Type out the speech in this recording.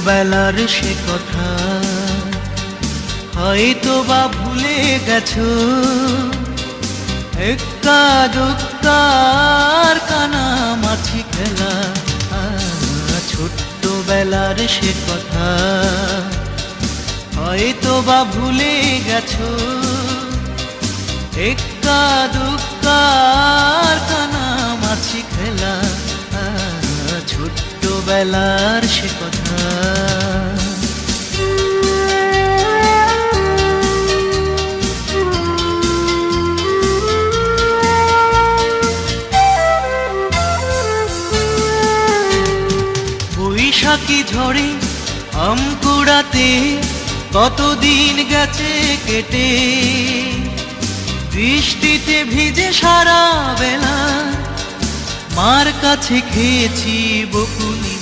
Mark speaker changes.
Speaker 1: ছোটবেলার সে কথা হয়তো বা ভুলে গেছো, এক্কা দুক্কার কানামাছি খেলা। ছোট্টবেলার সে কথা হয়তো বা ভুলে গেছো, এক্কা দুক্কার কানামাছি খেলা। ছোট্টবেলার সে কথা। বৈশাখী ঝড়ে আম কুড়াতে কতদিন গেছে কেটে, বৃষ্টিতে ভিজে সারা বেলা মার কাছে খেয়েছি বকুনি